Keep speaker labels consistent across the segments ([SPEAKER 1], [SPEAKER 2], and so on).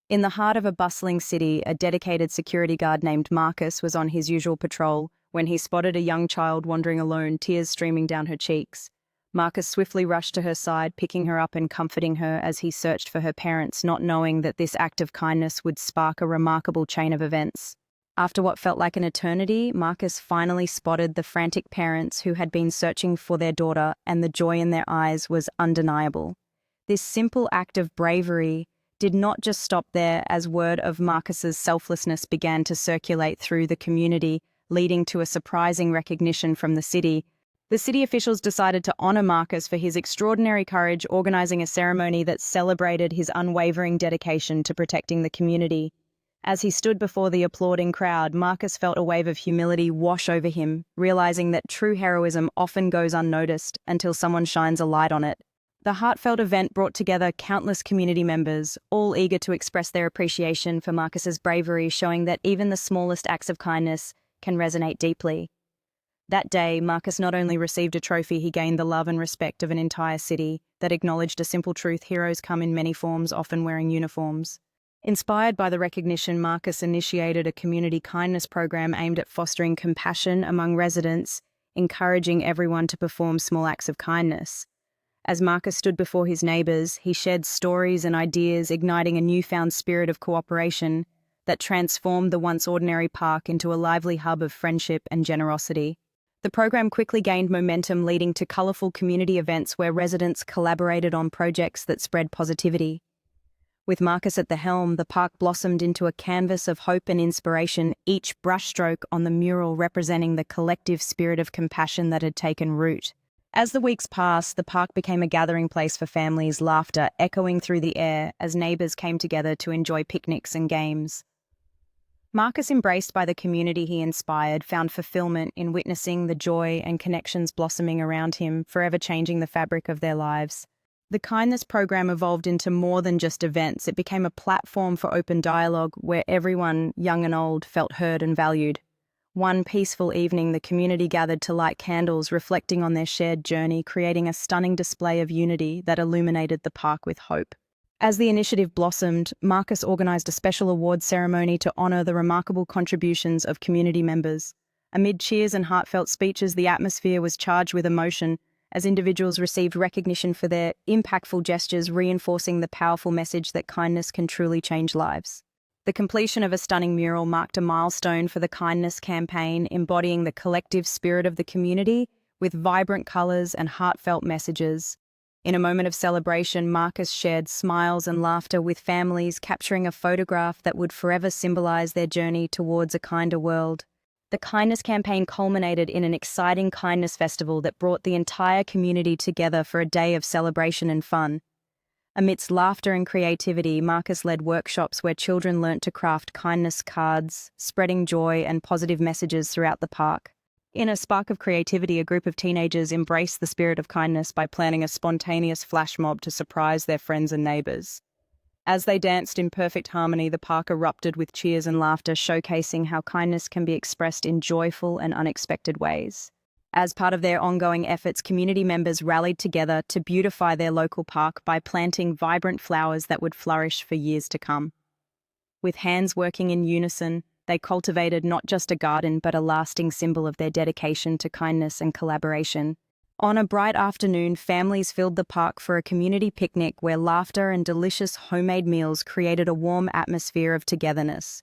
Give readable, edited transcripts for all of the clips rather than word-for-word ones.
[SPEAKER 1] In the heart of a bustling city, a dedicated security guard named Marcus was on his usual patrol when he spotted a young child wandering alone, tears streaming down her cheeks. Marcus swiftly rushed to her side, picking her up and comforting her as he searched for her parents, not knowing that this act of kindness would spark a remarkable chain of events. After what felt like an eternity, Marcus finally spotted the frantic parents who had been searching for their daughter, and the joy in their eyes was undeniable. This simple act of bravery did not just stop there, as word of Marcus's selflessness began to circulate through the community, leading to a surprising recognition from the city. The city officials decided to honor Marcus for his extraordinary courage, organizing a ceremony that celebrated his unwavering dedication to protecting the community. As he stood before the applauding crowd, Marcus felt a wave of humility wash over him, realizing that true heroism often goes unnoticed until someone shines a light on it. The heartfelt event brought together countless community members, all eager to express their appreciation for Marcus's bravery, showing that even the smallest acts of kindness can resonate deeply. That day, Marcus not only received a trophy, he gained the love and respect of an entire city that acknowledged a simple truth: heroes come in many forms, often wearing uniforms. Inspired by the recognition, Marcus initiated a community kindness program aimed at fostering compassion among residents, encouraging everyone to perform small acts of kindness. As Marcus stood before his neighbors, he shared stories and ideas, igniting a newfound spirit of cooperation that transformed the once ordinary park into a lively hub of friendship and generosity. The program quickly gained momentum, leading to colorful community events where residents collaborated on projects that spread positivity. With Marcus at the helm, the park blossomed into a canvas of hope and inspiration, each brushstroke on the mural representing the collective spirit of compassion that had taken root. As the weeks passed, the park became a gathering place for families, laughter echoing through the air as neighbors came together to enjoy picnics and games. Marcus, embraced by the community he inspired, found fulfillment in witnessing the joy and connections blossoming around him, forever changing the fabric of their lives. The kindness program evolved into more than just events. It became a platform for open dialogue where everyone, young and old, felt heard and valued. One peaceful evening, the community gathered to light candles, reflecting on their shared journey, creating a stunning display of unity that illuminated the park with hope. As the initiative blossomed, Marcus organized a special awards ceremony to honor the remarkable contributions of community members. Amid cheers and heartfelt speeches, the atmosphere was charged with emotion as individuals received recognition for their impactful gestures, reinforcing the powerful message that kindness can truly change lives. The completion of a stunning mural marked a milestone for the kindness campaign, embodying the collective spirit of the community with vibrant colors and heartfelt messages. In a moment of celebration, Marcus shared smiles and laughter with families, capturing a photograph that would forever symbolize their journey towards a kinder world. The kindness campaign culminated in an exciting kindness festival that brought the entire community together for a day of celebration and fun. Amidst laughter and creativity, Marcus led workshops where children learnt to craft kindness cards, spreading joy and positive messages throughout the park. In a spark of creativity, a group of teenagers embraced the spirit of kindness by planning a spontaneous flash mob to surprise their friends and neighbors. As they danced in perfect harmony, the park erupted with cheers and laughter, showcasing how kindness can be expressed in joyful and unexpected ways. As part of their ongoing efforts, community members rallied together to beautify their local park by planting vibrant flowers that would flourish for years to come. With hands working in unison, they cultivated not just a garden but a lasting symbol of their dedication to kindness and collaboration. On a bright afternoon, families filled the park for a community picnic where laughter and delicious homemade meals created a warm atmosphere of togetherness.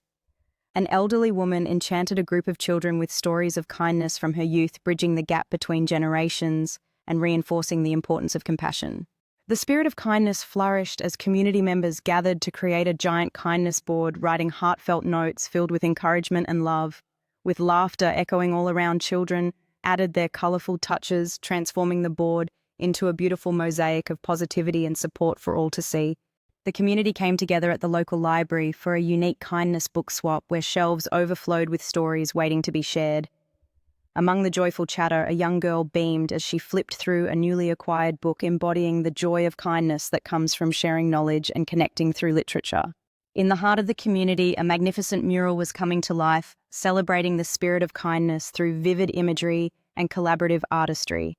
[SPEAKER 1] An elderly woman enchanted a group of children with stories of kindness from her youth, bridging the gap between generations and reinforcing the importance of compassion. The spirit of kindness flourished as community members gathered to create a giant kindness board, writing heartfelt notes filled with encouragement and love. With laughter echoing all around, children added their colorful touches, transforming the board into a beautiful mosaic of positivity and support for all to see. The community came together at the local library for a unique kindness book swap where shelves overflowed with stories waiting to be shared. Among the joyful chatter, a young girl beamed as she flipped through a newly acquired book embodying the joy of kindness that comes from sharing knowledge and connecting through literature. In the heart of the community, a magnificent mural was coming to life, celebrating the spirit of kindness through vivid imagery and collaborative artistry.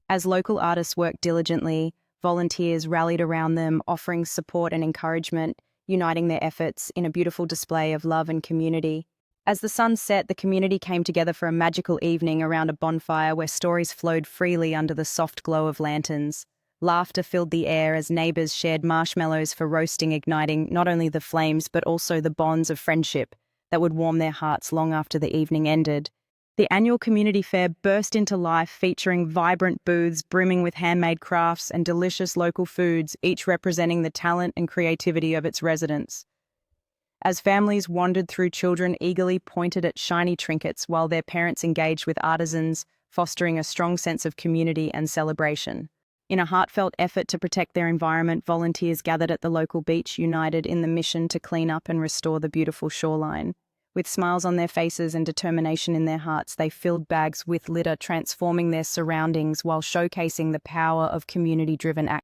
[SPEAKER 1] As local artists worked diligently, volunteers rallied around them, offering support and encouragement, uniting their efforts in a beautiful display of love and community. As the sun set, the community came together for a magical evening around a bonfire where stories flowed freely under the soft glow of lanterns. Laughter filled the air as neighbors shared marshmallows for roasting, igniting not only the flames but also the bonds of friendship that would warm their hearts long after the evening ended. The annual community fair burst into life, featuring vibrant booths brimming with handmade crafts and delicious local foods, each representing the talent and creativity of its residents. As families wandered through, children eagerly pointed at shiny trinkets while their parents engaged with artisans, fostering a strong sense of community and celebration. In a heartfelt effort to protect their environment, volunteers gathered at the local beach, united in the mission to clean up and restore the beautiful shoreline. With smiles on their faces and determination in their hearts, they filled bags with litter, transforming their surroundings while showcasing the power of community-driven action.